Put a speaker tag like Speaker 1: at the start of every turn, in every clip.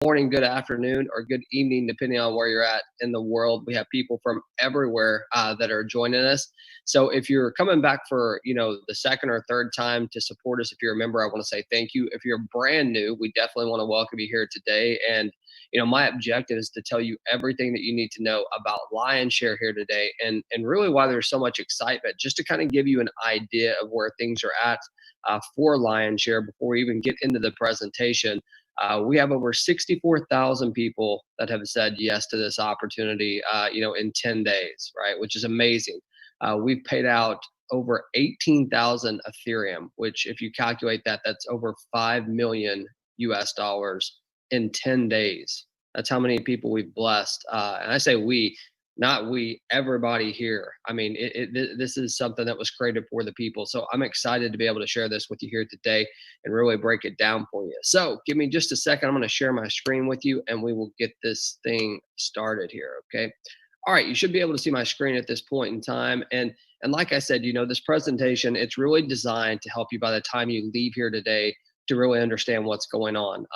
Speaker 1: morning, good afternoon, or good evening, depending on where you're at in the world. We have people from everywhere that are joining us. So if you're coming back for, the second or third time to support us, if you're a member, I want to say thank you. If you're brand new, we definitely want to welcome you here today. And my objective is to tell you everything that you need to know about Lion Share here today, and really why there's so much excitement, just to kind of give you an idea of where things are at for Lion Share before we even get into the presentation. We have over 64,000 people that have said yes to this opportunity, in 10 days, right? Which is amazing. We've paid out over 18,000 Ethereum, which if you calculate that, that's over 5 million US dollars in 10 days. That's how many people we've blessed. And I say we, not we, everybody here. I mean, this is something that was created for the people. So I'm excited to be able to share this with you here today and really break it down for you. So give me just a second. I'm going to share my screen with you and we will get this thing started here. Okay. All right. You should be able to see my screen at this point in time. And like I said, this presentation, it's really designed to help you by the time you leave here today to really understand what's going on.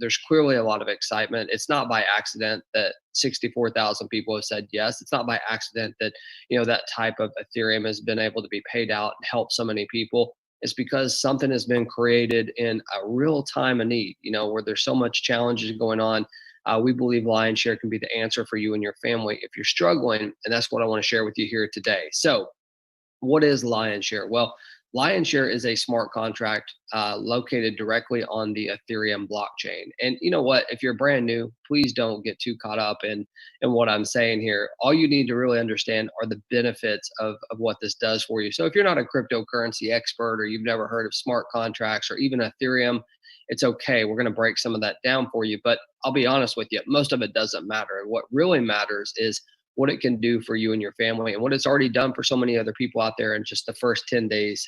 Speaker 1: There's clearly a lot of excitement. It's not by accident that 64,000 people have said yes. It's not by accident that that type of Ethereum has been able to be paid out and help so many people. It's because something has been created in a real time of need. Where there's so much challenges going on. We believe Lion Share can be the answer for you and your family if you're struggling, and that's what I want to share with you here today. So, what is Lion Share? Well, Lion Share is a smart contract located directly on the Ethereum blockchain. And you know what? If you're brand new, please don't get too caught up in what I'm saying here. All you need to really understand are the benefits of what this does for you. So if you're not a cryptocurrency expert or you've never heard of smart contracts or even Ethereum, it's okay. We're going to break some of that down for you. But I'll be honest with you, most of it doesn't matter. What really matters is what it can do for you and your family and what it's already done for so many other people out there in just the first 10 days,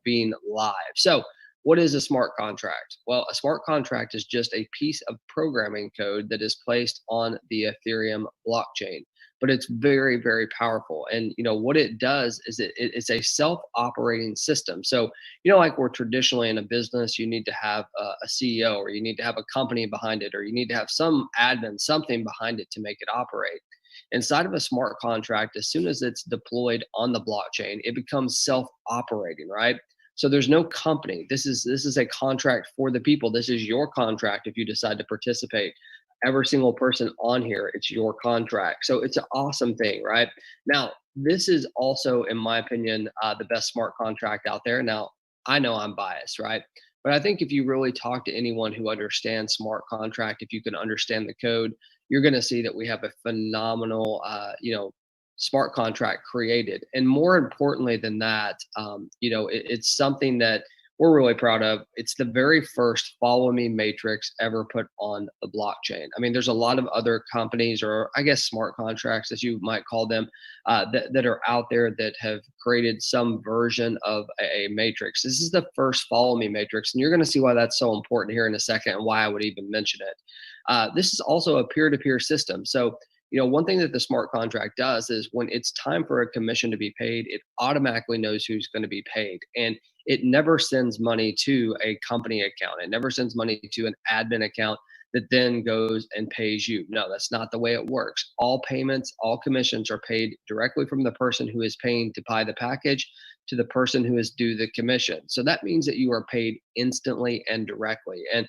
Speaker 1: being live. So what is a smart contract? Well, a smart contract is just a piece of programming code that is placed on the Ethereum blockchain, but it's very, very powerful. And, what it does is it's a self-operating system. So, like we're traditionally in a business, you need to have a CEO or you need to have a company behind it, or you need to have some admin, something behind it to make it operate. Inside of a smart contract, as soon as it's deployed on the blockchain, it becomes self-operating, right? So there's no company. This is a contract for the people. This is your contract if you decide to participate. Every single person on here, it's your contract. So it's an awesome thing, right? Now, this is also, in my opinion, the best smart contract out there. Now, I know I'm biased, right? But I think if you really talk to anyone who understands smart contract, if you can understand the code, you're going to see that we have a phenomenal, smart contract created. And more importantly than that, it's something that we're really proud of. It's the very first follow me matrix ever put on the blockchain. I mean, there's a lot of other companies, or I guess smart contracts, as you might call them, that are out there that have created some version of a matrix. This is the first follow me matrix. And you're going to see why that's so important here in a second and why I would even mention it. This is also a peer-to-peer system. So, one thing that the smart contract does is when it's time for a commission to be paid, it automatically knows who's going to be paid. And it never sends money to a company account. It never sends money to an admin account that then goes and pays you. No, that's not the way it works. All payments, all commissions are paid directly from the person who is paying to buy the package to the person who is due the commission. So that means that you are paid instantly and directly. And,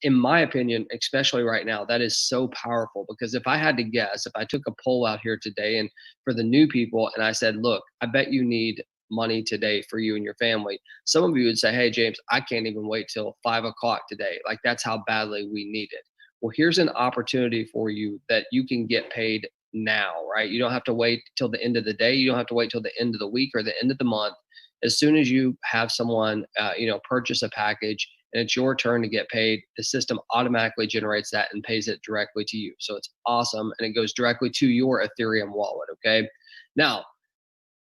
Speaker 1: in my opinion, especially right now, that is so powerful, because if I had to guess, if I took a poll out here today and for the new people and I said, look, I bet you need money today for you and your family, some of you would say, hey, James, I can't even wait till 5 o'clock today. Like, that's how badly we need it. Well, here's an opportunity for you that you can get paid now, right? You don't have to wait till the end of the day. You don't have to wait till the end of the week or the end of the month. As soon as you have someone, purchase a package and it's your turn to get paid, the system automatically generates that and pays it directly to you. So it's awesome. And it goes directly to your Ethereum wallet. Okay. Now,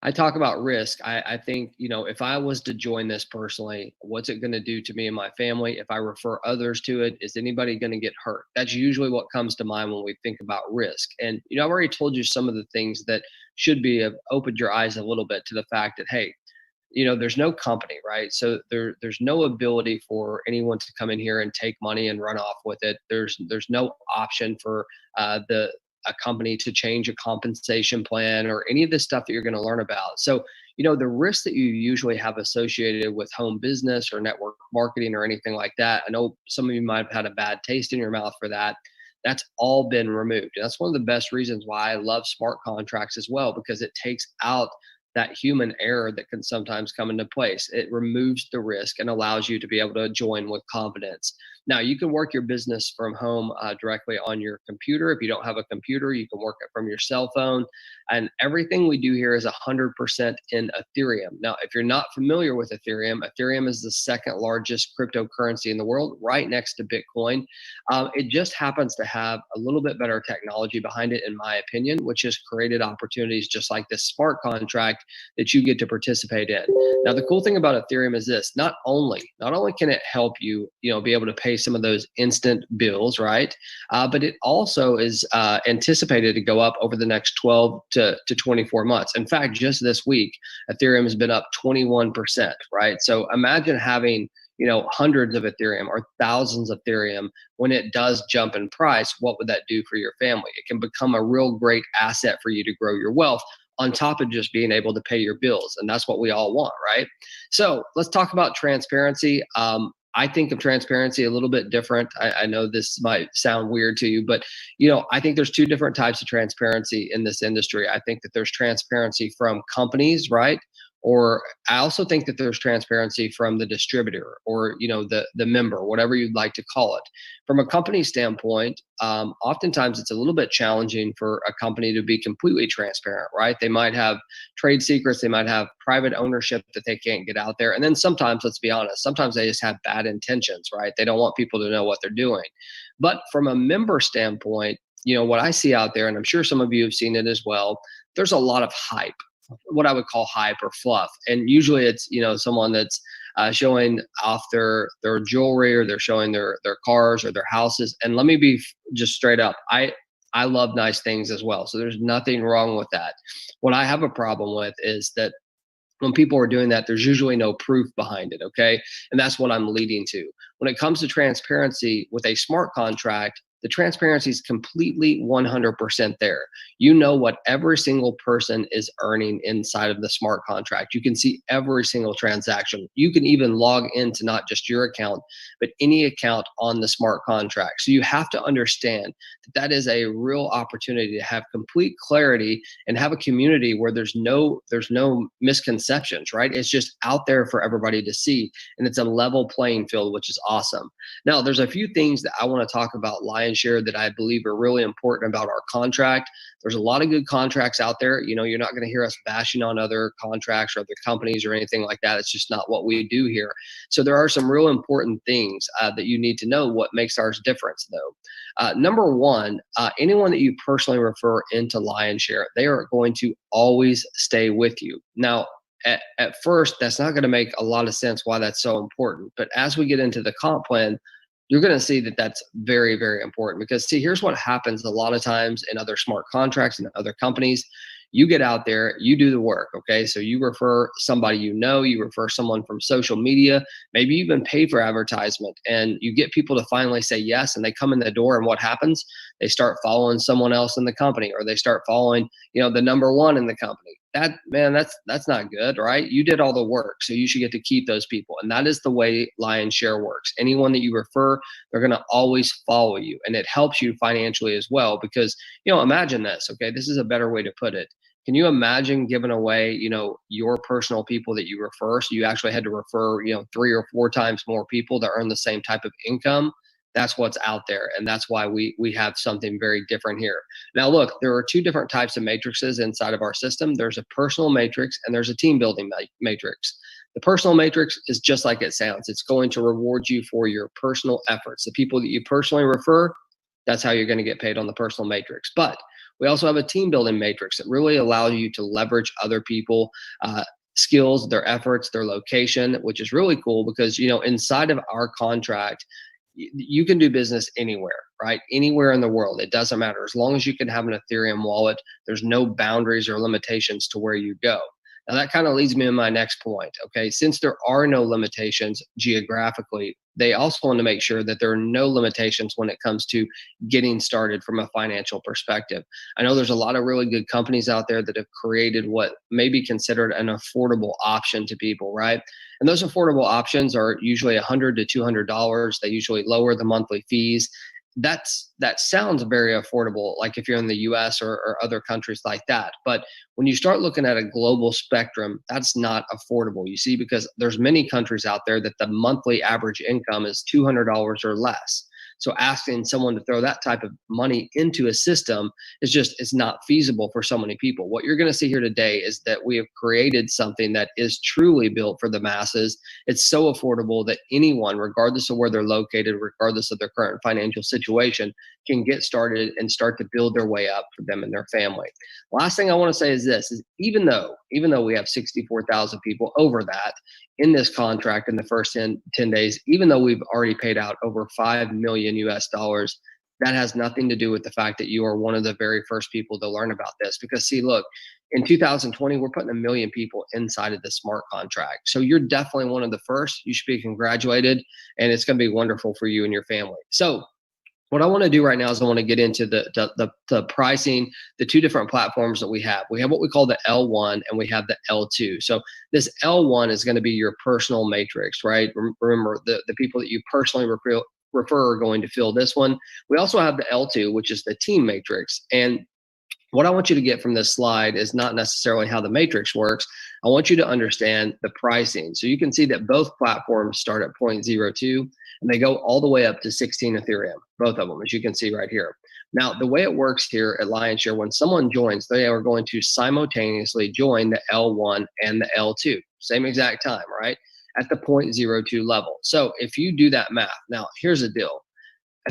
Speaker 1: I talk about risk. I think, if I was to join this personally, what's it going to do to me and my family? If I refer others to it, is anybody going to get hurt? That's usually what comes to mind when we think about risk. And, I've already told you some of the things that should be have opened your eyes a little bit to the fact that, hey, there's no company, right? So there's no ability for anyone to come in here and take money and run off with it. There's no option for the a company to change a compensation plan or any of the stuff that you're going to learn about. So, the risks that you usually have associated with home business or network marketing or anything like that, I know some of you might have had a bad taste in your mouth for that. That's all been removed. And that's one of the best reasons why I love smart contracts as well, because it takes out that human error that can sometimes come into place. It removes the risk and allows you to be able to join with confidence. Now, you can work your business from home directly on your computer. If you don't have a computer, you can work it from your cell phone. And everything we do here is 100% in Ethereum. Now, if you're not familiar with Ethereum, Ethereum is the second largest cryptocurrency in the world, right next to Bitcoin. It just happens to have a little bit better technology behind it, in my opinion, which has created opportunities just like this smart contract that you get to participate in. Now, the cool thing about Ethereum is this: not only can it help you, be able to pay some of those instant bills, right? But it also is anticipated to go up over the next 12 to 24 months. In fact, just this week, Ethereum has been up 21%, right? So imagine having hundreds of Ethereum or thousands of Ethereum. When it does jump in price, what would that do for your family? It can become a real great asset for you to grow your wealth on top of just being able to pay your bills. And that's what we all want, right? So let's talk about transparency. I think of transparency a little bit different. I know this might sound weird to you, but I think there's two different types of transparency in this industry. I think that there's transparency from companies, right? Or I also think that there's transparency from the distributor or the member, whatever you'd like to call it. From a company standpoint, oftentimes it's a little bit challenging for a company to be completely transparent, right? They might have trade secrets, they might have private ownership that they can't get out there, and then sometimes, let's be honest, sometimes they just have bad intentions, right? They don't want people to know what they're doing. But from a member standpoint, what I see out there, and I'm sure some of you have seen it as well, there's a lot of hype, what I would call hype or fluff. And usually it's, someone that's showing off their jewelry, or they're showing their cars or their houses. And let me be just straight up. I love nice things as well. So there's nothing wrong with that. What I have a problem with is that when people are doing that, there's usually no proof behind it. Okay. And that's what I'm leading to. When it comes to transparency with a smart contract, the transparency is completely 100% there. You know what every single person is earning inside of the smart contract. You can see every single transaction. You can even log into not just your account, but any account on the smart contract. So you have to understand that that is a real opportunity to have complete clarity and have a community where there's no misconceptions, right? It's just out there for everybody to see, and it's a level playing field, which is awesome. Now, there's a few things that I want to talk about Lion Share that I believe are really important about our contract. There's a lot of good contracts out there. You're not going to hear us bashing on other contracts or other companies or anything like that. It's just not what we do here. So there are some real important things that you need to know what makes ours different, though. Number one, anyone that you personally refer into Lion Share, they are going to always stay with you. Now, at first, that's not going to make a lot of sense why that's so important. But as we get into the comp plan, you're going to see that that's very, very important. Because see, here's what happens a lot of times in other smart contracts and other companies. You get out there, you do the work. Okay. So you refer somebody, you refer someone from social media, maybe even pay for advertisement, and you get people to finally say yes, and they come in the door, and what happens? They start following someone else in the company, or they start following, the number one in the company. That's not good, right? You did all the work, so you should get to keep those people. And that is the way Lion Share works. Anyone that you refer, they're going to always follow you, and it helps you financially as well. Because imagine this. Okay, this is a better way to put it. Can you imagine giving away, your personal people that you refer? So you actually had to refer, 3 or 4 times more people to earn the same type of income. That's what's out there. And that's why we have something very different here. Now, look, there are 2 different types of matrices inside of our system. There's a personal matrix and there's a team building matrix. The personal matrix is just like it sounds. It's going to reward you for your personal efforts. The people that you personally refer, that's how you're going to get paid on the personal matrix. But we also have a team building matrix that really allows you to leverage other people, skills, their efforts, their location, which is really cool because, inside of our contract, you can do business anywhere, right? Anywhere in the world. It doesn't matter. As long as you can have an Ethereum wallet, there's no boundaries or limitations to where you go. Now that kind of leads me to my next point. Okay, since there are no limitations geographically, they also want to make sure that there are no limitations when it comes to getting started from a financial perspective. I know there's a lot of really good companies out there that have created what may be considered an affordable option to people, right? And those affordable options are usually $100 to $200. They usually lower the monthly fees. That sounds very affordable, like if you're in the US or other countries like that. But when you start looking at a global spectrum, that's not affordable, you see, because there's many countries out there that the monthly average income is $200 or less. So asking someone to throw that type of money into a system is just, it's not feasible for so many people. What you're going to see here today is that we have created something that is truly built for the masses. It's so affordable that anyone, regardless of where they're located, regardless of their current financial situation, can get started and start to build their way up for them and their family. Last thing I want to say is this: is even though we have 64,000 people over that in this contract in the first 10 days, even though we've already paid out over 5 million US dollars, that has nothing to do with the fact that you are one of the very first people to learn about this. Because see, look, in 2020, we're putting 1 million people inside of the smart contract. So you're definitely one of the first. You should be congratulated, and it's going to be wonderful for you and your family. So what I want to do right now is I want to get into the pricing, the two different platforms that we have. We have what we call the L1 and we have the L2. So this L1 is going to be your personal matrix, right? Remember, the people that you personally refer are going to fill this one. We also have the L2, which is the team matrix. And what I want you to get from this slide is not necessarily how the matrix works. I want you to understand the pricing. So you can see that both platforms start at 0.02 and they go all the way up to 16 Ethereum, both of them, as you can see right here. Now, the way it works here at Lionshare, when someone joins, they are going to simultaneously join the L1 and the L2, same exact time, right? At the 0.02 level. So if you do that math, now here's the deal.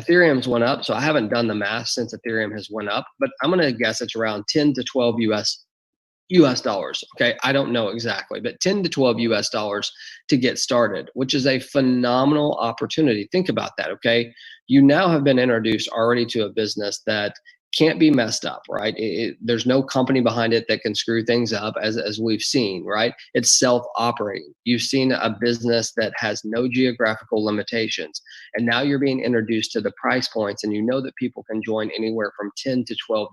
Speaker 1: Ethereum's went up, so I haven't done the math since Ethereum has went up, but I'm going to guess it's around 10 to 12 US dollars. Okay, I don't know exactly, but 10 to 12 US dollars to get started, which is a phenomenal opportunity. Think about that. Okay, you now have been introduced already to a business that can't be messed up, right? There's no company behind it that can screw things up, as we've seen, right? It's self-operating. You've seen a business that has no geographical limitations, and now you're being introduced to the price points, and you know that people can join anywhere from $10 to $12.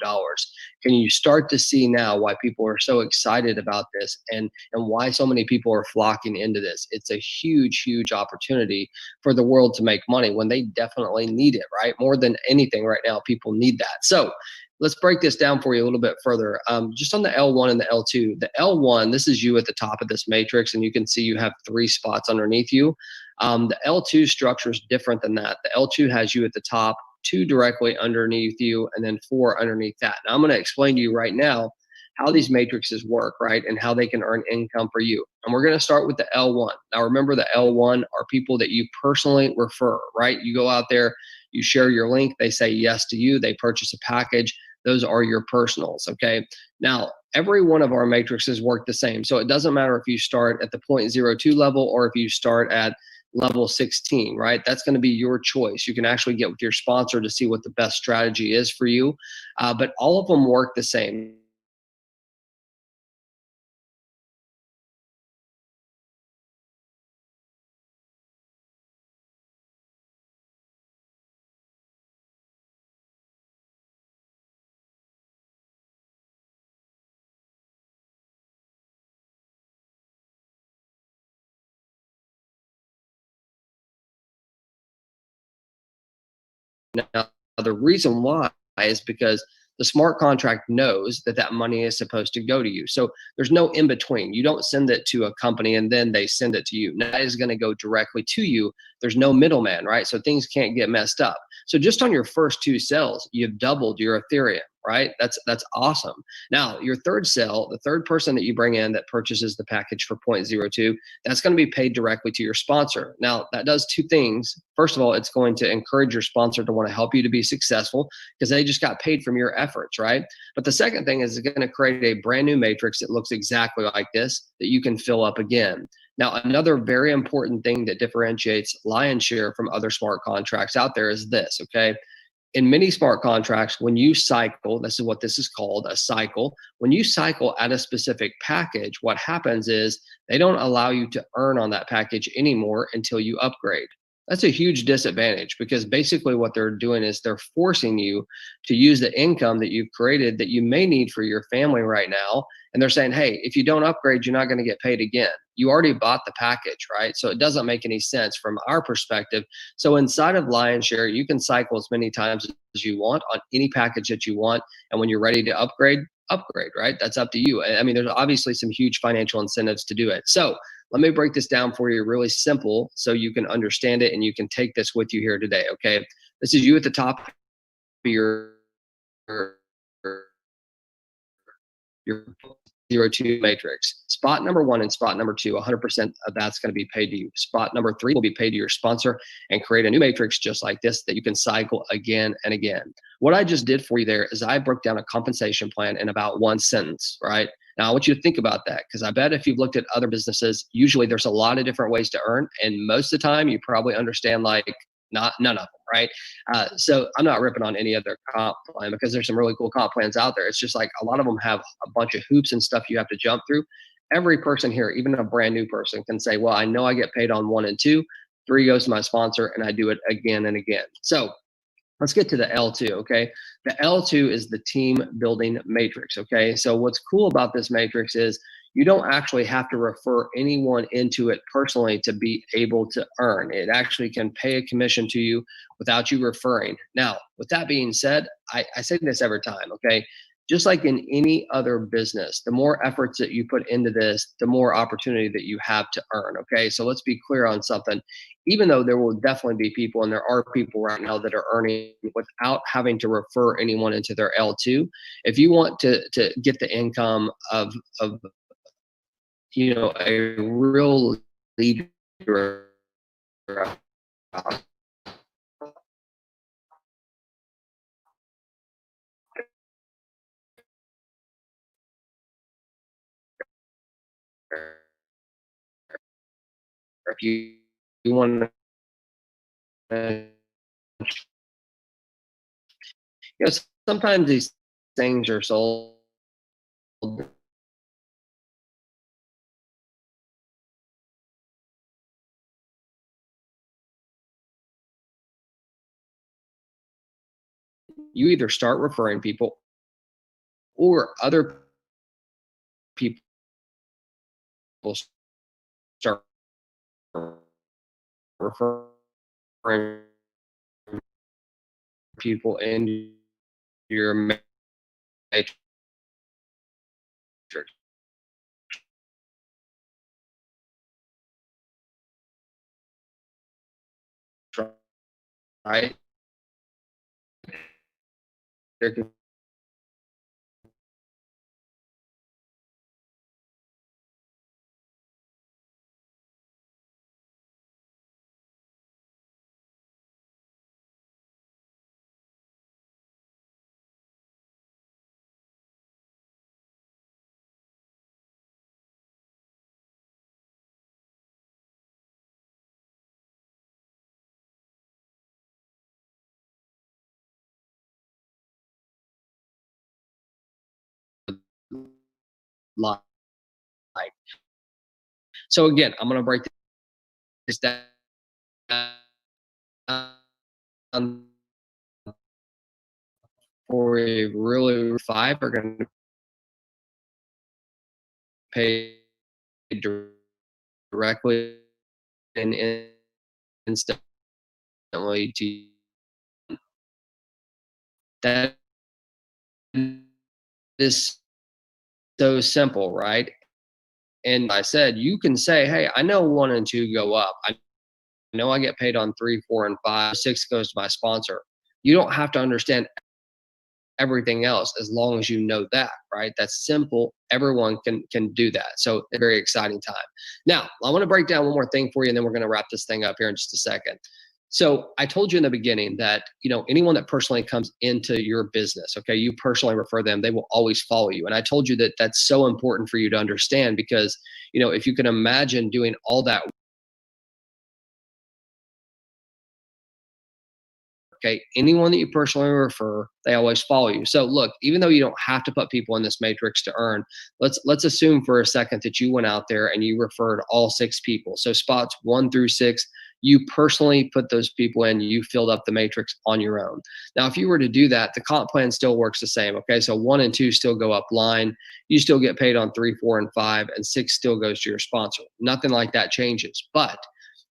Speaker 1: Can you start to see now why people are so excited about this, and why so many people are flocking into this? It's a huge opportunity for the world to make money when they definitely need it, right? More than anything right now, people need that. So let's break this down for you a little bit further. Just on the L1 and the L2. The L1, this is you at the top of this matrix, and you can see you have 3 spots underneath you. The L2 structure is different than that. The L2 has you at the top, 2 directly underneath you, and then 4 underneath that. Now I'm going to explain to you right now how these matrices work, right, and how they can earn income for you. And we're going to start with the L1. Now remember, the L1 are people that you personally refer, right? You go out there, you share your link, they say yes to you, they purchase a package. Those are your personals, okay? Now, every one of our matrices work the same. So it doesn't matter if you start at the 0.02 level or if you start at level 16, right? That's going to be your choice. You can actually get with your sponsor to see what the best strategy is for you. But all of them work the same. Now, the reason why is because the smart contract knows that that money is supposed to go to you. So there's no in between. You don't send it to a company and then they send it to you. Now, that is going to go directly to you. There's no middleman, right? So things can't get messed up. So just on your first 2 sales, you've doubled your Ethereum, right? That's awesome. Now, your third sale, the third person that you bring in that purchases the package for 0.02, that's going to be paid directly to your sponsor. Now, that does 2 things. First of all, it's going to encourage your sponsor to want to help you to be successful because they just got paid from your efforts, right? But the second thing is it's going to create a brand new matrix that looks exactly like this that you can fill up again. Now, another very important thing that differentiates Lionshare from other smart contracts out there is this, okay? in many smart contracts, when you cycle, this is what this is called, a cycle. When you cycle at a specific package, what happens is they don't allow you to earn on that package anymore until you upgrade. That's a huge disadvantage because basically what they're doing is they're forcing you to use the income that you've created that you may need for your family right now. And they're saying, hey, if you don't upgrade, you're not going to get paid again. You already bought the package, right? So it doesn't make any sense from our perspective. So inside of Lionshare, you can cycle as many times as you want on any package that you want. And when you're ready to upgrade, upgrade, right? That's up to you. I mean, there's obviously some huge financial incentives to do it. So let me break this down for you really simple so you can understand it and you can take this with you here today. Okay. This is you at the top of your your 0 2 matrix. Spot number one and spot number two, 100% of that's going to be paid to you. Spot number three will be paid to your sponsor and create a new matrix just like this that you can cycle again and again. What I just did for you there is I broke down a compensation plan in about one sentence, right? Now, I want you to think about that because I bet if you've looked at other businesses, usually there's a lot of different ways to earn. And most of the time, you probably understand like none of them, right? So I'm not ripping on any other comp plan because there's some really cool comp plans out there. It's just like a lot of them have a bunch of hoops and stuff you have to jump through. Every person here, even a brand new person, can say, well, I know I get paid on one and two, three goes to my sponsor, and I do it again and again. So let's get to the L2, okay? The L2 is the team building matrix, okay? So what's cool about this matrix is you don't actually have to refer anyone into it personally to be able to earn. It actually can pay a commission to you without you referring. Now, with that being said, I say this every time, okay? Just like in any other business, the more efforts that you put into this, the more opportunity that you have to earn, okay? So let's be clear on something. Even though there will definitely be people, and there are people right now that are earning without having to refer anyone into their L2, if you want to get the income of a real leader if you want to, sometimes these things are sold. You either start referring people or other people start referring people into your matrix, right? There can lie. So again, I'm going to break this down for a really five are going to pay directly and instantly to you. That is so simple, right? And I said, you can say, hey, I know one and two go up. I know I get paid on three, four, and five. Six goes to my sponsor. You don't have to understand everything else as long as you know that, right? That's simple. Everyone can do that. So a very exciting time. Now, I want to break down one more thing for you, and then we're going to wrap this thing up here in just a second. So I told you in the beginning that, anyone that personally comes into your business, okay, you personally refer them, they will always follow you. And I told you that that's so important for you to understand because, if you can imagine doing all that Okay. Anyone that you personally refer, they always follow you. So look, even though you don't have to put people in this matrix to earn, let's assume for a second that you went out there and you referred all 6 people. So spots 1 through 6, you personally put those people in, you filled up the matrix on your own. Now, if you were to do that, the comp plan still works the same. Okay. So 1 and 2 still go up line. You still get paid on 3, 4, and 5, and 6 still goes to your sponsor. Nothing like that changes. But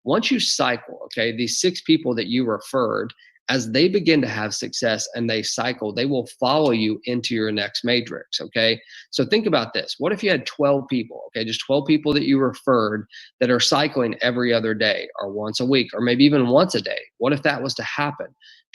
Speaker 1: once you cycle, okay, these 6 people that you referred, as they begin to have success and they cycle, they will follow you into your next matrix. Okay. So think about this. What if you had 12 people, okay, just 12 people that you referred that are cycling every other day or once a week or maybe even once a day? What if that was to happen?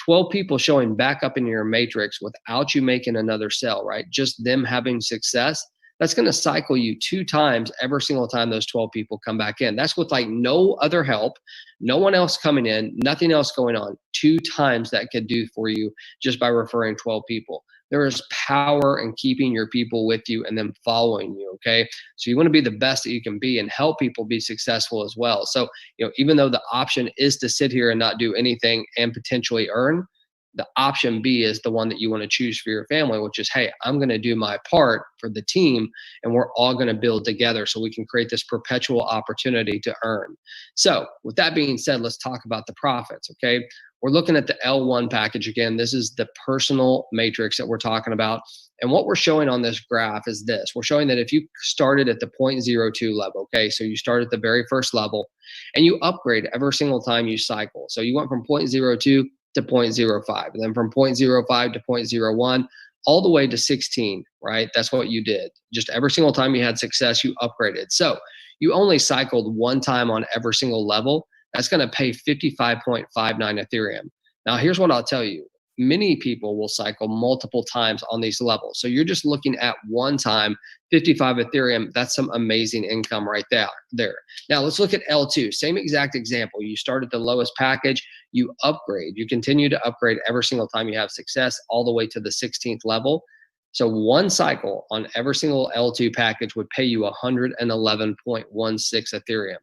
Speaker 1: 12 people showing back up in your matrix without you making another sale, right? Just them having success. That's going to cycle you 2 times every single time those 12 people come back in. That's with like no other help, no one else coming in, nothing else going on. 2 times that could do for you just by referring 12 people. There is power in keeping your people with you and then following you. Okay. So you want to be the best that you can be and help people be successful as well. So, even though the option is to sit here and not do anything and potentially earn, the option B is the one that you want to choose for your family, which is, hey, I'm going to do my part for the team and we're all going to build together so we can create this perpetual opportunity to earn. So with that being said, let's talk about the profits. Okay. We're looking at the L1 package again. This is the personal matrix that we're talking about. And what we're showing on this graph is this. We're showing that if you started at the 0.02 level, okay, so you start at the very first level and you upgrade every single time you cycle. So you went from 0.02 to 0.05, and then from 0.05 to 0.01, all the way to 16, right? That's what you did. Just every single time you had success, you upgraded. So you only cycled 1 time on every single level. That's going to pay 55.59 Ethereum. Now, here's what I'll tell you. Many people will cycle multiple times on these levels. So you're just looking at 1 time, 55 Ethereum. That's some amazing income right there. Now let's look at L2. Same exact example. You start at the lowest package, you upgrade. You continue to upgrade every single time you have success all the way to the 16th level. So 1 cycle on every single L2 package would pay you 111.16 Ethereum.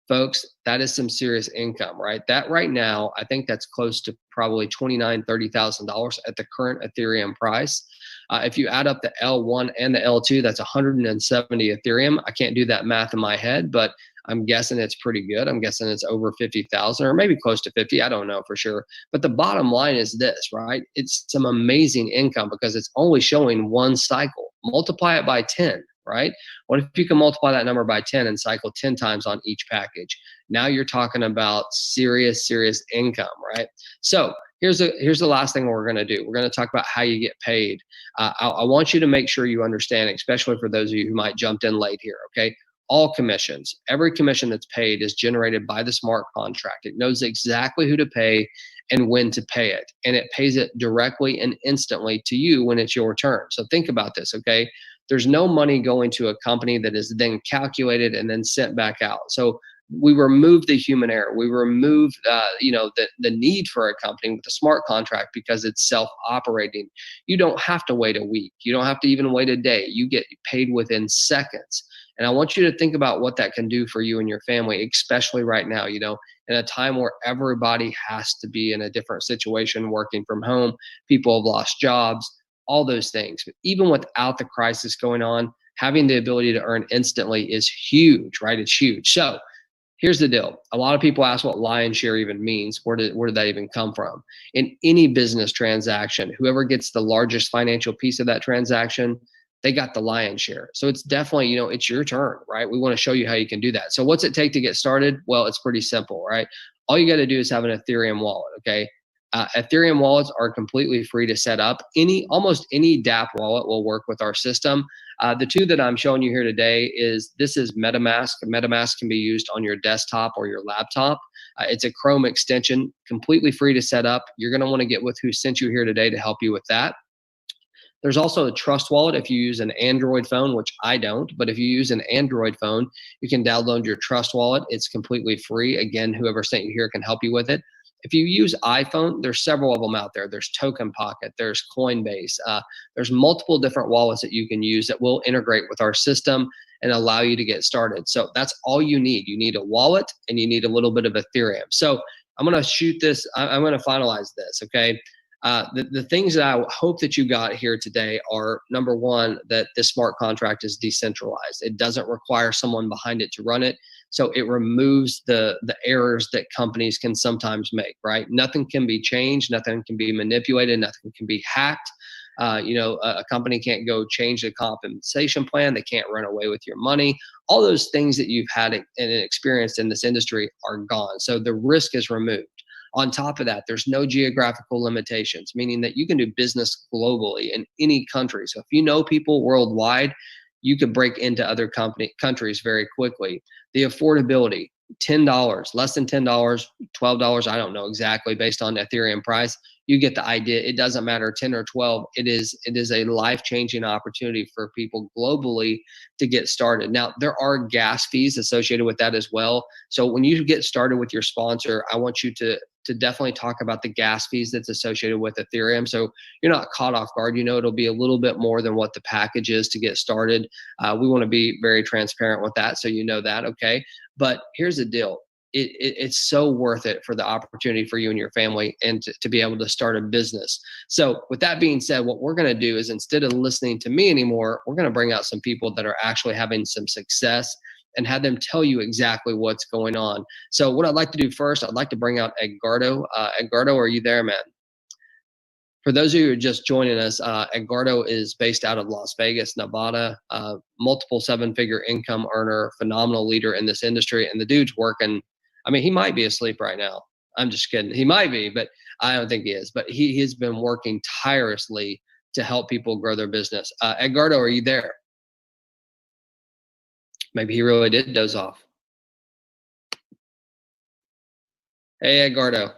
Speaker 1: Folks, that is some serious income, right? That right now, I think that's close to probably $29,000, $30,000 at the current Ethereum price. If you add up the L1 and the L2, that's 170 Ethereum. I can't do that math in my head, but I'm guessing it's pretty good. I'm guessing it's over 50,000 or maybe close to 50. I don't know for sure. But the bottom line is this, right? It's some amazing income because it's only showing 1 cycle. Multiply it by 10. Right? What if you can multiply that number by 10 and cycle 10 times on each package? Now you're talking about serious income, right? So here's the last thing we're going to do. We're going to talk about how you get paid. I want you to make sure you understand, especially for those of you who might jumped in late here, okay? All commissions, every commission that's paid is generated by the smart contract. It knows exactly who to pay and when to pay it. And it pays it directly and instantly to you when it's your turn. So think about this, okay? There's no money going to a company that is then calculated and then sent back out. So we remove the human error. We remove, the need for a company with a smart contract because it's self-operating. You don't have to wait a week. You don't have to even wait a day. You get paid within seconds. And I want you to think about what that can do for you and your family, especially right now, in a time where everybody has to be in a different situation, working from home. People have lost jobs, all those things. But even without the crisis going on, having the ability to earn instantly is huge, right? It's huge. So here's the deal. A lot of people ask what lion share even means. Where did that even come from? In any business transaction, whoever gets the largest financial piece of that transaction, they got the lion's share. So it's definitely, it's your turn, right? We want to show you how you can do that. So what's it take to get started? Well, it's pretty simple, right? All you got to do is have an Ethereum wallet, okay? Ethereum wallets are completely free to set up. Almost any DApp wallet will work with our system. The 2 that I'm showing you here today this is MetaMask. MetaMask can be used on your desktop or your laptop. It's a Chrome extension, completely free to set up. You're going to want to get with who sent you here today to help you with that. There's also a Trust Wallet if you use an Android phone, which I don't, but if you use an Android phone, you can download your Trust Wallet. It's completely free. Again, whoever sent you here can help you with it. If you use iPhone, there's several of them out there. There's Token Pocket, there's Coinbase, there's multiple different wallets that you can use that will integrate with our system and allow you to get started. So that's all you need. You need a wallet and you need a little bit of Ethereum. So I'm going to shoot this. I'm going to finalize this. Okay. The things that I hope that you got here today are, number one, that this smart contract is decentralized. It doesn't require someone behind it to run it. So it removes the errors that companies can sometimes make, right? Nothing can be changed, nothing can be manipulated, nothing can be hacked. A company can't go change the compensation plan. They can't run away with your money. All those things that you've had and experienced in this industry are gone. So the risk is removed. On top of that, there's no geographical limitations, meaning that you can do business globally in any country. So if you know people worldwide, you could break into other countries very quickly. The affordability, $10, less than $10, $12, I don't know exactly based on Ethereum price. You get the idea. It doesn't matter 10 or 12. It is a life-changing opportunity for people globally to get started. Now, there are gas fees associated with that as well. So when you get started with your sponsor, I want you to definitely talk about the gas fees that's associated with Ethereum. So you're not caught off guard. It'll be a little bit more than what the package is to get started. We want to be very transparent with that. So you know that, okay? But here's the deal. It's so worth it for the opportunity for you and your family and to be able to start a business. So with that being said, what we're going to do is, instead of listening to me anymore, we're going to bring out some people that are actually having some success and have them tell you exactly what's going on. So what I'd like to do first, I'd like to bring out Edgardo. Edgardo, are you there, man? For those of you who are just joining us, Edgardo is based out of Las Vegas, Nevada, multiple seven-figure income earner, phenomenal leader in this industry. And the dude's working. I mean, he might be asleep right now. I'm just kidding. He might be, but I don't think he is. But he has been working tirelessly to help people grow their business. Edgardo, are you there? Maybe he really did doze off. Hey, Edgardo.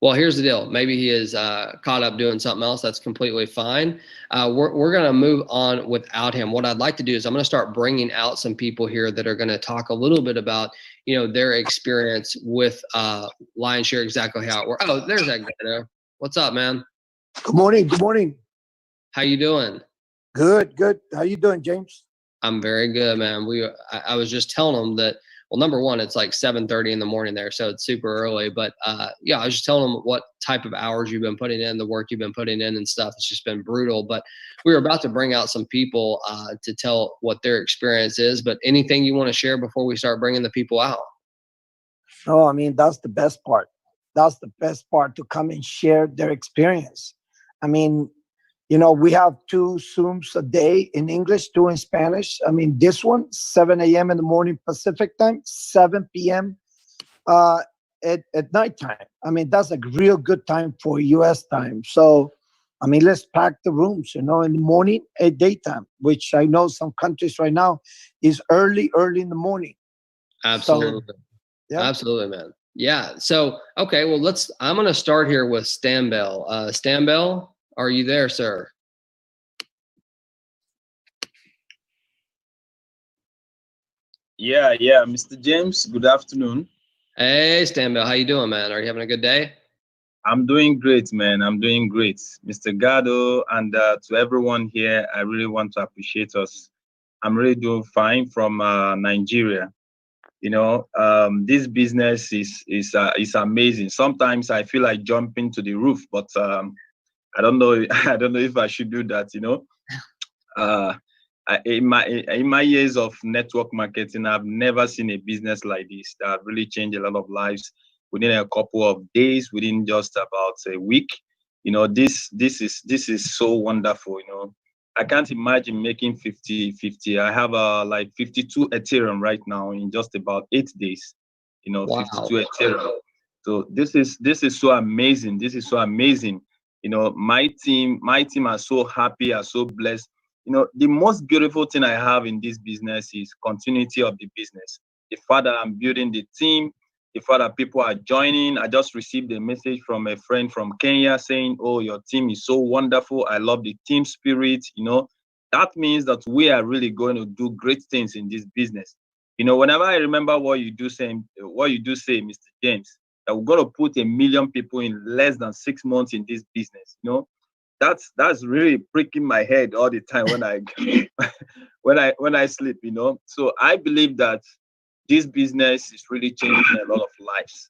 Speaker 1: Well, here's the deal. Maybe he is caught up doing something else. That's completely fine. We're going to move on without him. What I'd like to do is I'm going to start bringing out some people here that are going to talk a little bit about, their experience with Lionshare, exactly how it works. Oh, there's Edgardo. What's up, man?
Speaker 2: Good morning. Good morning.
Speaker 1: How you doing?
Speaker 2: Good. Good. How you doing, James?
Speaker 1: I'm very good, man. I was just telling him that, well, number one, it's like 7:30 in the morning there, so it's super early. But yeah, I was just telling him what type of hours you've been putting in, the work you've been putting in and stuff. It's just been brutal. But we were about to bring out some people to tell what their experience is. But anything you want to share before we start bringing the people out?
Speaker 2: No, I mean, that's the best part. That's the best part, to come and share their experience. I mean, we have 2 Zooms a day in English, 2 in Spanish. I mean, this one, 7 a.m. in the morning Pacific time, 7 p.m. At nighttime. I mean, that's a real good time for U.S. time. So, I mean, let's pack the rooms, in the morning at daytime, which I know some countries right now is early in the morning.
Speaker 1: Absolutely.
Speaker 2: So, yeah.
Speaker 1: Absolutely, man. Yeah. So, okay, well, I'm going to start here with Stambell. Stambell, are you there, sir?
Speaker 3: Yeah, Mr. James, good afternoon.
Speaker 1: Hey, Stambell, how you doing, man? Are you having a good day?
Speaker 3: I'm doing great, man. I'm doing great. Mr. Gado, and to everyone here, I really want to appreciate us. I'm really doing fine from Nigeria. This business is amazing. Sometimes I feel like jumping to the roof, but I don't know. I don't know if I should do that. In my years of network marketing, I've never seen a business like this that really changed a lot of lives within a couple of days, within just about a week. This is so wonderful. I can't imagine making 50. I have like 52 Ethereum right now in just about 8 days.
Speaker 1: Wow.
Speaker 3: 52 Ethereum. So this is so amazing. This is so amazing. My team are so happy, are so blessed. The most beautiful thing I have in this business is continuity of the business. The fact that I'm building the team, the fact that people are joining. I just received a message from a friend from Kenya saying, "Oh, your team is so wonderful. I love the team spirit." That means that we are really going to do great things in this business. Whenever I remember what you do say, Mr. James, that we're going to put 1 million people in less than 6 months in this business. That's really pricking my head all the time when I when I sleep. So I believe that this business is really changing a lot of lives.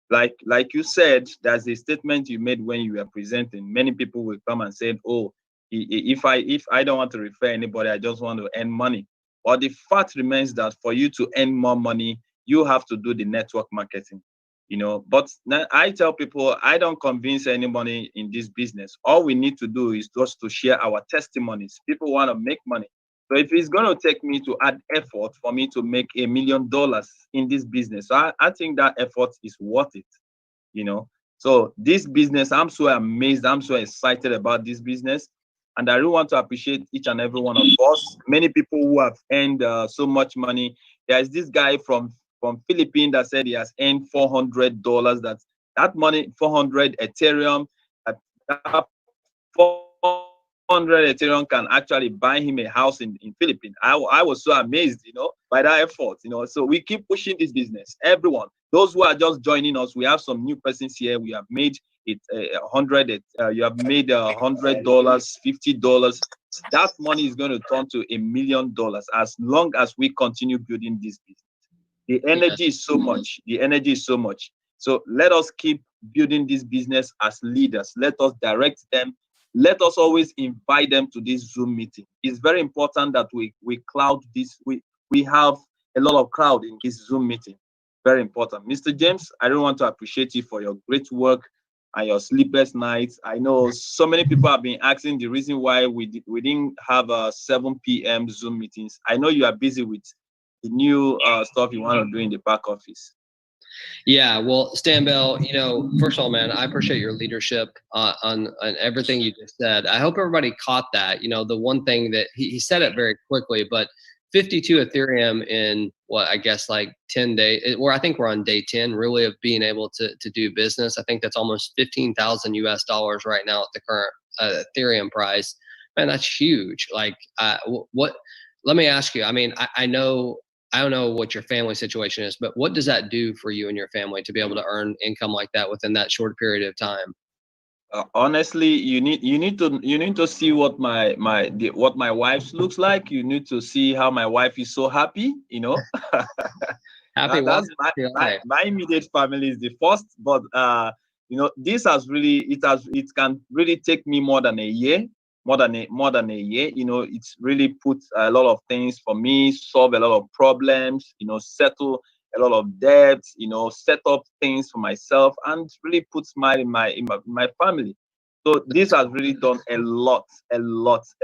Speaker 3: Like you said, there's a statement you made when you were presenting. Many people will come and say, "Oh, if I don't want to refer anybody, I just want to earn money." But the fact remains that for you to earn more money, you have to do the network marketing. But I tell people, I don't convince anybody in this business. All we need to do is just to share our testimonies. People want to make money. So if it's going to take me to add effort for me to make $1 million in this business, so I think that effort is worth it. So this business, I'm so amazed, I'm so excited about this business. And I really want to appreciate each and every one of us. Many people who have earned so much money. There's this guy from Philippines that said he has earned $400. That money, 400 Ethereum, that 400 Ethereum can actually buy him a house in Philippines. I was so amazed, by that effort. So we keep pushing this business. Everyone, those who are just joining us, we have some new persons here. We have made it 100. You have made $100, $50. That money is going to turn to $1 million as long as we continue building this business. The energy is so much. The energy is so much. So let us keep building this business as leaders. Let us direct them. Let us always invite them to this Zoom meeting. It's very important that we cloud this. We have a lot of crowd in this Zoom meeting. Very important. Mr. James, I really want to appreciate you for your great work and your sleepless nights. I know so many people have been asking the reason why we didn't have 7 p.m. Zoom meetings. I know you are busy with the new stuff you want to do in the back office.
Speaker 1: Yeah, well, Stan Bell, first of all, man, I appreciate your leadership on everything you just said. I hope everybody caught that. The one thing that he said it very quickly, but 52 Ethereum in I guess like 10 days, or I think we're on day 10 really of being able to do business. I think that's almost 15,000 US dollars right now at the current Ethereum price. Man, that's huge. Like, what? Let me ask you. I mean, I don't know what your family situation is, but what does that do for you and your family to be able to earn income like that within that short period of time?
Speaker 3: Honestly, you need to see what my wife looks like. You need to see how my wife is so happy.
Speaker 1: Happy
Speaker 3: That's
Speaker 1: life.
Speaker 3: my immediate family is the first, but this has really it can really take me more than a year. More than a year. It's really put a lot of things for me, solve a lot of problems, settle a lot of debts, set up things for myself, and really put smile in my family. So this has really done a lot. It's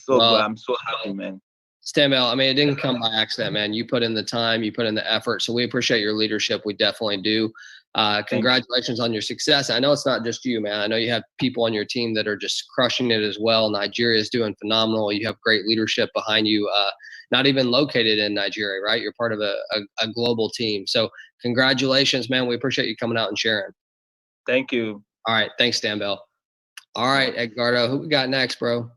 Speaker 3: so good. I'm so happy, man.
Speaker 1: Stan Bell, I mean, it didn't come by accident, man. You put in the time, you put in the effort. So we appreciate your leadership. We definitely do. Congratulations on your success. I know it's not just you, man. I know you have people on your team that are just crushing it as well. Nigeria is doing phenomenal. You have great leadership behind you, not even located in Nigeria, right? You're part of a global team. So congratulations, man. We appreciate you coming out and sharing.
Speaker 3: Thank you.
Speaker 1: All right. Thanks, Stan Bell. All right, Edgardo, who we got next, bro?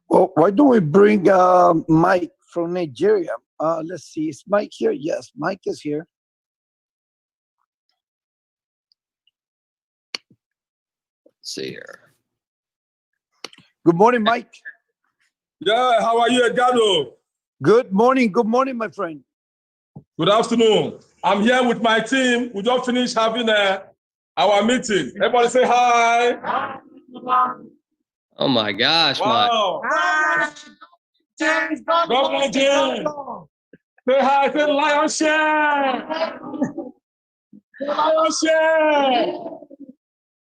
Speaker 2: Well, why don't we bring Mike from Nigeria? Let's see. Is Mike here? Yes, Mike is here.
Speaker 1: Let's see here.
Speaker 2: Good morning, Mike.
Speaker 4: Yeah, how are you, Edgardo?
Speaker 2: Good morning, my friend.
Speaker 4: Good afternoon. I'm here with my team. We just finished having our meeting. Everybody say hi.
Speaker 1: Oh my gosh,
Speaker 4: wow.
Speaker 1: Mike.
Speaker 4: James, Governor James. Say hi, say Lion Share. Lion Share.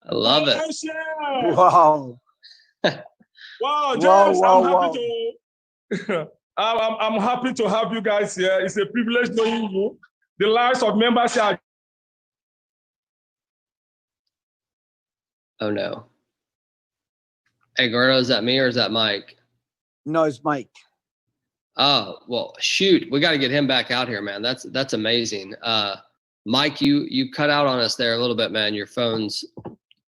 Speaker 1: I love it.
Speaker 2: Wow.
Speaker 4: Wow, James,
Speaker 2: wow.
Speaker 4: I'm happy to have you guys here. It's a privilege knowing you. The lives of members here.
Speaker 1: Oh no. Edgardo, is that me or is that Mike?
Speaker 2: No, it's Mike.
Speaker 1: Oh, well, shoot. We got to get him back out here, man. That's amazing. Mike, you cut out on us there a little bit, man. Your phone's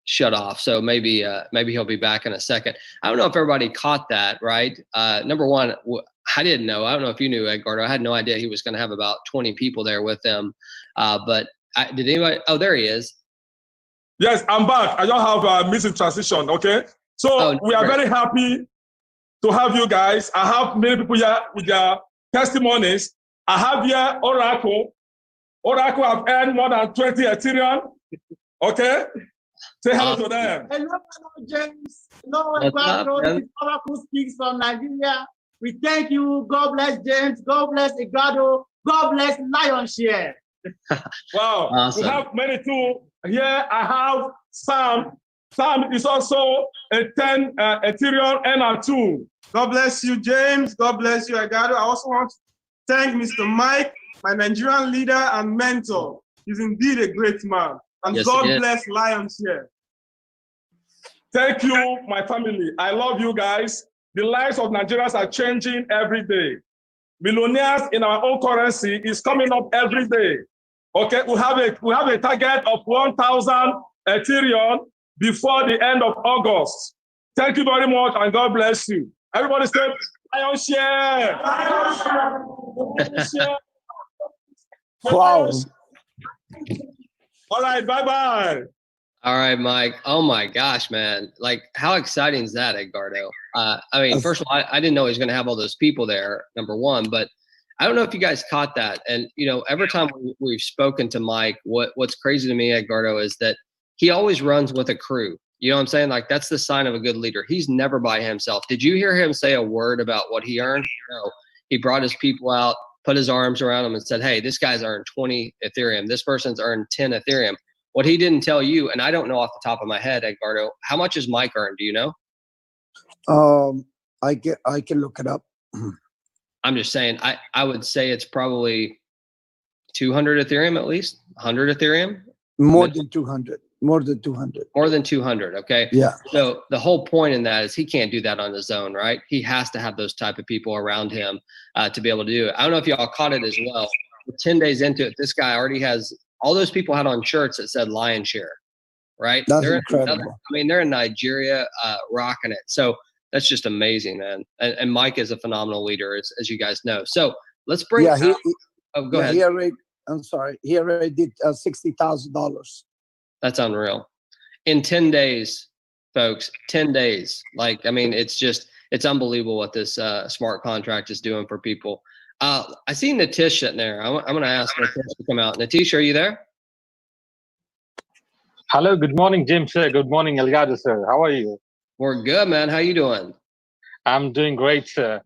Speaker 1: shut off. So maybe he'll be back in a second. I don't know if everybody caught that, right? Number one, I didn't know. I don't know if you knew, Edgardo. I had no idea he was going to have about 20 people there with him. But did anybody? Oh, there he is.
Speaker 4: Yes, I'm back. I don't have a missing transition. Okay. So we are very happy to have you guys. I have many people here with their testimonies. I have here Oracle. Oracle have earned more than 20 Ethereum. Okay? Say hello to them.
Speaker 5: Hello, James. Hello,
Speaker 1: What's
Speaker 5: Oracle speaks from Nigeria. We thank you. God bless James. God bless Egado. God bless Lionshare.
Speaker 4: Wow.
Speaker 1: Awesome.
Speaker 4: We have many too. Here I have Sam. Sam is also a 10 Ethereum NR2.
Speaker 6: God bless you, James. God bless you, Agado. I also want to thank Mr. Mike, my Nigerian leader and mentor. He's indeed a great man. And
Speaker 1: Yes,
Speaker 6: God bless Lionshare.
Speaker 4: Thank you, my family. I love you guys. The lives of Nigerians are changing every day. Millionaires in our own currency is coming up every day. Okay, we have a target of 1,000 Ethereum before the end of August. Thank you very much, and God bless you. Everybody say, Lionshare! Lionshare!
Speaker 2: Wow.
Speaker 4: All right, bye-bye.
Speaker 1: All right, Mike. Oh my gosh, man. Like, how exciting is that, Edgardo? I mean, first of all, I didn't know he was going to have all those people there, number one, but I don't know if you guys caught that. And, you know, every time we've spoken to Mike, what's crazy to me, Edgardo, is that he always runs with a crew. You know what I'm saying? Like, that's the sign of a good leader. He's never by himself. Did you hear him say a word about what he earned? No. He brought his people out, put his arms around them and said, hey, this guy's earned 20 Ethereum. This person's earned 10 Ethereum. What he didn't tell you, and I don't know off the top of my head, Edgardo, how much is Mike earned? Do you know?
Speaker 2: I can look it up.
Speaker 1: I'm just saying, I would say it's probably 200 Ethereum at least, 100 Ethereum.
Speaker 2: More than 200. More than 200.
Speaker 1: More than 200. Okay.
Speaker 2: Yeah.
Speaker 1: So the whole point in that is he can't do that on his own, right? He has to have those type of people around him to be able to do it. I don't know if y'all caught it as well. We're 10 days into it, this guy already has all those people had on shirts that said Lionshare, right?
Speaker 2: That's incredible.
Speaker 1: They're in Nigeria rocking it. So that's just amazing, man. And Mike is a phenomenal leader, as you guys know. So let's bring go ahead.
Speaker 2: He already did $60,000.
Speaker 1: That's unreal. In 10 days, folks, 10 days. Like, I mean, it's unbelievable what this smart contract is doing for people. I see Natish sitting there. I'm going to ask Natish to come out. Natish, are you there?
Speaker 7: Hello, good morning, James, sir. Good morning, Elgato, sir. How are you?
Speaker 1: We're good, man. How you doing?
Speaker 7: I'm doing great, sir.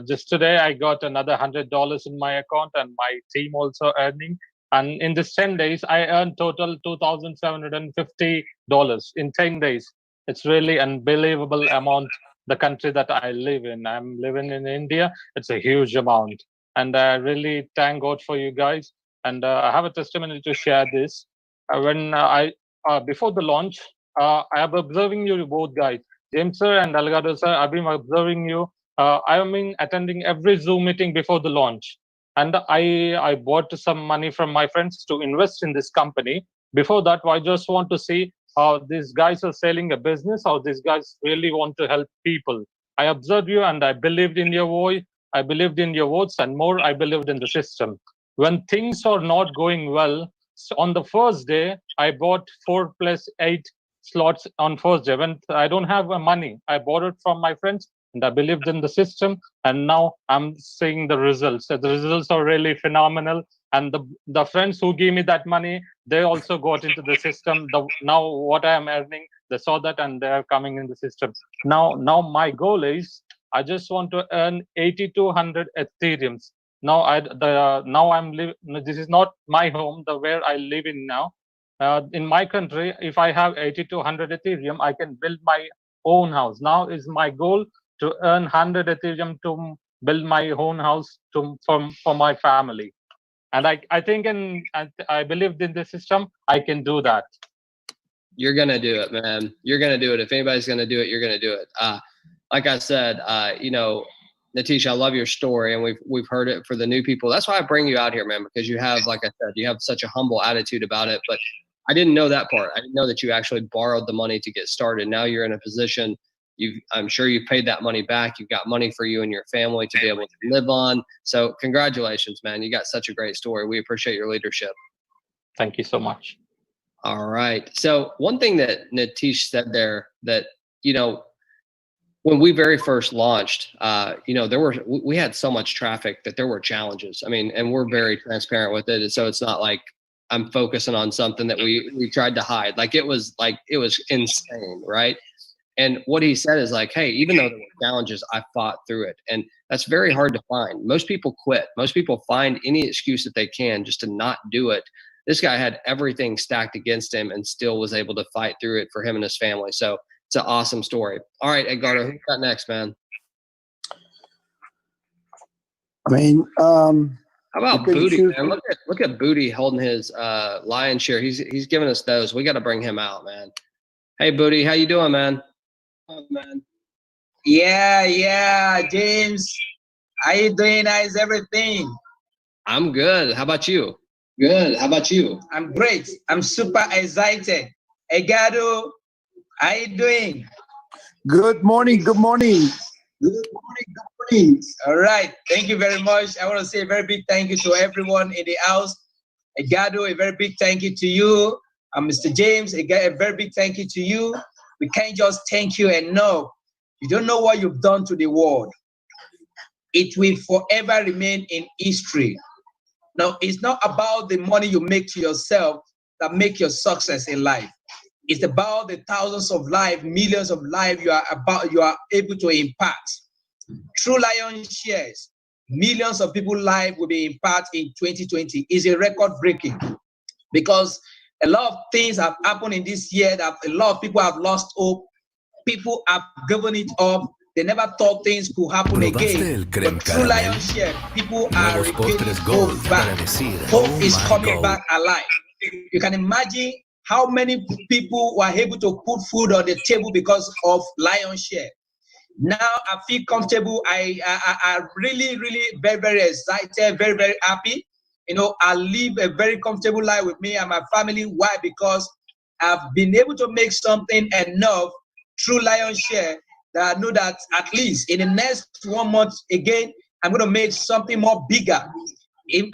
Speaker 7: Just today, I got another $100 in my account and my team also earning. And in this 10 days, I earned total $2,750 in 10 days. It's really unbelievable amount, the country that I live in. I'm living in India. It's a huge amount. And I really thank God for you guys. And I have a testimony to share this. Before the launch, I am observing you both guys, James sir and Elgato sir. I've been observing you. I have been attending every Zoom meeting before the launch. And I bought some money from my friends to invest in this company. Before that, I just want to see how these guys are selling a business, how these guys really want to help people. I observed you and I believed in your voice. I believed in your words, and more, I believed in the system. When things are not going well, so on the first day, I bought 4+8 slots on first day. When I don't have money, I borrowed from my friends and I believed in the system. And now I'm seeing the results. The results are really phenomenal. And the friends who gave me that money, they also got into the system. Now what I am earning, they saw that and they are coming in the system. Now my goal is, I just want to earn 80 to 100 Ethereums. Now I'm living. This is not my home, where I live in now. In my country, if I have 80 to 100 Ethereum, I can build my own house. Now is my goal to earn 100 Ethereum to build my own house for my family. And I think I believed in the system. I can do that.
Speaker 1: You're gonna do it, man. You're gonna do it. If anybody's gonna do it, you're gonna do it. Like I said, you know, Natish, I love your story, and we've heard it for the new people. That's why I bring you out here, man, because you have, like I said, you have such a humble attitude about it. But I didn't know that part. I didn't know that you actually borrowed the money to get started. Now you're in a position. I'm sure you've paid that money back. You've got money for you and your family to be able to live on. So congratulations, man. You got such a great story. We appreciate your leadership.
Speaker 7: Thank you so much.
Speaker 1: All right. So one thing that Natish said there that, you know, when we very first launched, we had so much traffic that there were challenges. I mean, and we're very transparent with it. So it's not like I'm focusing on something that we tried to hide. It was insane, right? And what he said is like, hey, even though there were challenges, I fought through it. And that's very hard to find. Most people quit. Most people find any excuse that they can just to not do it. This guy had everything stacked against him and still was able to fight through it for him and his family. So it's an awesome story. All right, Edgardo, who's got next, man?
Speaker 2: I mean,
Speaker 1: how about Booty, man? Look at Booty holding his lion share. He's giving us those. We got to bring him out, man. Hey, Booty, how you doing, man?
Speaker 8: Man. Yeah, James. How you doing? How's everything?
Speaker 1: I'm good. How about you?
Speaker 8: Good. How about you? I'm great. I'm super excited. Egado, how you doing?
Speaker 2: Good morning. Good morning.
Speaker 8: Good morning. Good morning. All right. Thank you very much. I want to say a very big thank you to everyone in the house. Egado, a very big thank you to you. Mr. James, a very big thank you to you. We can't just thank you enough. You don't know what you've done to the world. It will forever remain in history. Now, it's not about the money you make to yourself that make your success in life. It's about the thousands of lives, millions of lives you are able to impact. Through Lion Shares, millions of people's lives will be impacted in 2020. It's a record breaking because a lot of things have happened in this year that a lot of people have lost hope. People have given it up. They never thought things could happen again. But through Lion Share, people are regaining hope back. Hope is coming back alive. You can imagine how many people were able to put food on the table because of Lion Share. Now I feel comfortable. I really, really very, very excited, very, very happy. I live a very comfortable life with me and my family. Why? Because I've been able to make something enough through Lion Share that I know that at least in the next 1 month again, I'm going to make something more bigger.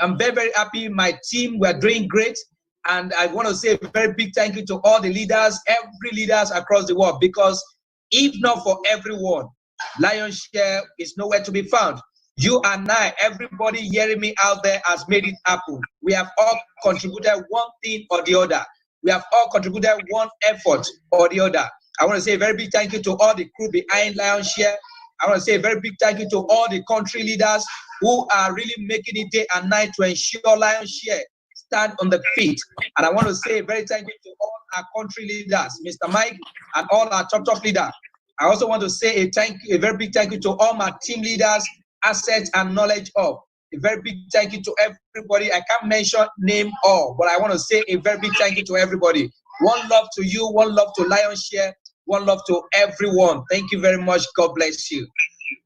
Speaker 8: I'm very, very happy. My team, we're doing great. And I want to say a very big thank you to all the leaders, every leaders across the world, because if not for everyone, Lion Share is nowhere to be found. You and I, everybody hearing me out there has made it happen. We have all contributed one thing or the other. We have all contributed one effort or the other. I want to say a very big thank you to all the crew behind Lion Share. I want to say a very big thank you to all the country leaders who are really making it day and night to ensure Lion Share stand on the feet. And I want to say a very thank you to all our country leaders, Mr. Mike, and all our top leaders. I also want to say a very big thank you to all my team leaders, assets and knowledge of. A very big thank you to everybody. I can't name all, but I want to say a very big thank you to everybody. One love to you, one love to Lion Share, one love to everyone. Thank you very much. God bless you.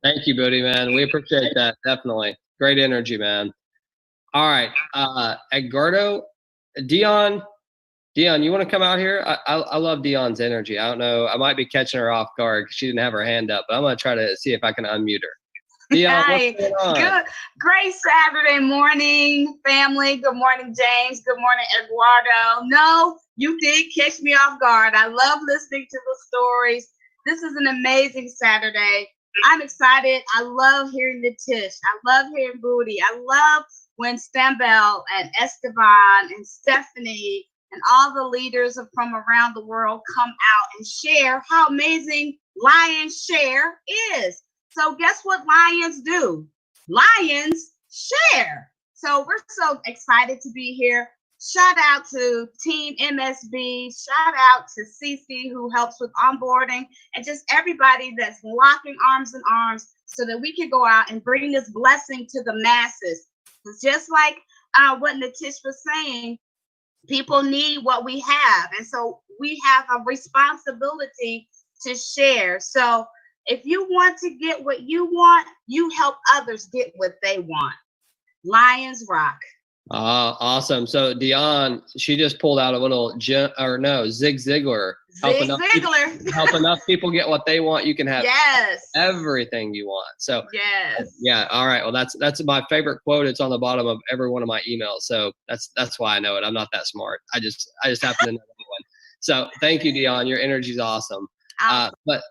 Speaker 1: Thank you, Bodie, man. We appreciate that. Definitely. Great energy, man. All right. Edgardo, Dion, you want to come out here? I love Dion's energy. I don't know. I might be catching her off guard because she didn't have her hand up, but I'm going to try to see if I can unmute her. Dion,
Speaker 9: hi. Good. Great Saturday morning, family. Good morning, James. Good morning, Eduardo. No, you did catch me off guard. I love listening to the stories. This is an amazing Saturday. I'm excited. I love hearing the Tish. I love hearing Booty. I love when Stambel and Esteban and Stephanie and all the leaders from around the world come out and share how amazing Lion Share is. So guess what lions do? Lions share. So we're so excited to be here. Shout out to Team MSB. Shout out to Cece, who helps with onboarding, and just everybody that's locking arms in arms so that we can go out and bring this blessing to the masses. It's just like what Natish was saying, people need what we have. And so we have a responsibility to share. So if you want to get what you want, you help others get what they want. Lions rock.
Speaker 1: Awesome. So Dion, she just pulled out a little Zig Ziglar. Help enough people get what they want. You can have everything you want. So yeah. All right. Well, that's my favorite quote. It's on the bottom of every one of my emails. So that's why I know it. I'm not that smart. I just happen to know that one. So thank you, Dion. Your energy is awesome. But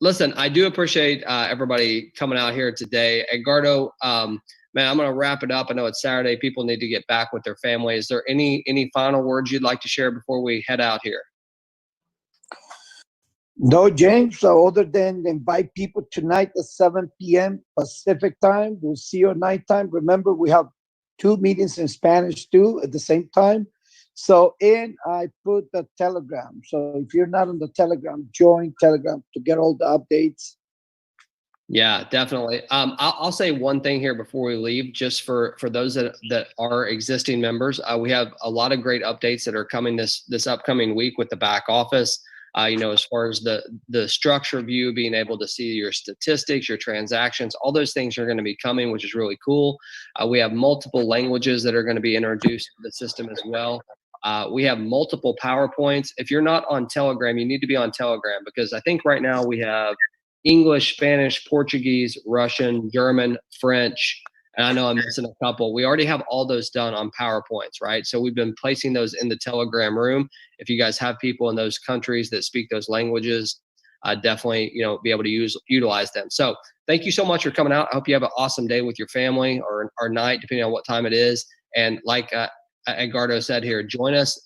Speaker 1: Listen, I do appreciate everybody coming out here today. Edgardo, man, I'm going to wrap it up. I know it's Saturday. People need to get back with their family. Is there any final words you'd like to share before we head out here?
Speaker 2: No, James. So other than invite people tonight at 7 p.m. Pacific time, we'll see you at nighttime. Remember, we have 2 meetings in Spanish too at the same time. So I put the Telegram. So if you're not on the Telegram, join Telegram to get all the updates.
Speaker 1: Yeah, definitely. I'll say one thing here before we leave, just for those that are existing members. We have a lot of great updates that are coming this upcoming week with the back office. As far as the structure view, being able to see your statistics, your transactions, all those things are going to be coming, which is really cool. We have multiple languages that are going to be introduced to the system as well. We have multiple PowerPoints. If you're not on Telegram, you need to be on Telegram, because I think right now we have English, Spanish, Portuguese, Russian, German, French, and I know I'm missing a couple. We already have all those done on PowerPoints, right? So we've been placing those in the Telegram room. If you guys have people in those countries that speak those languages, definitely, be able to utilize them. So thank you so much for coming out. I hope you have an awesome day with your family or night, depending on what time it is. And like Edgardo said here, join us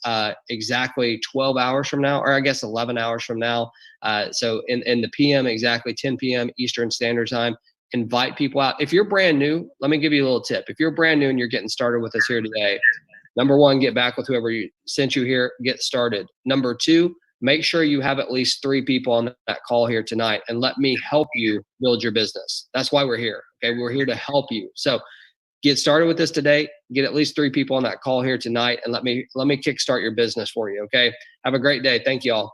Speaker 1: exactly 12 hours from now, or I guess 11 hours from now. So in the PM, exactly 10 p.m. Eastern Standard Time. Invite people out. If you're brand new, let me give you a little tip. If you're brand new and you're getting started with us here today, number one, get back with whoever sent you here, get started. Number two, make sure you have at least 3 people on that call here tonight, and let me help you build your business. That's why we're here. Okay. We're here to help you. So get started with this today, get at least 3 people on that call here tonight, and let me kickstart your business for you. Okay. Have a great day. Thank you all.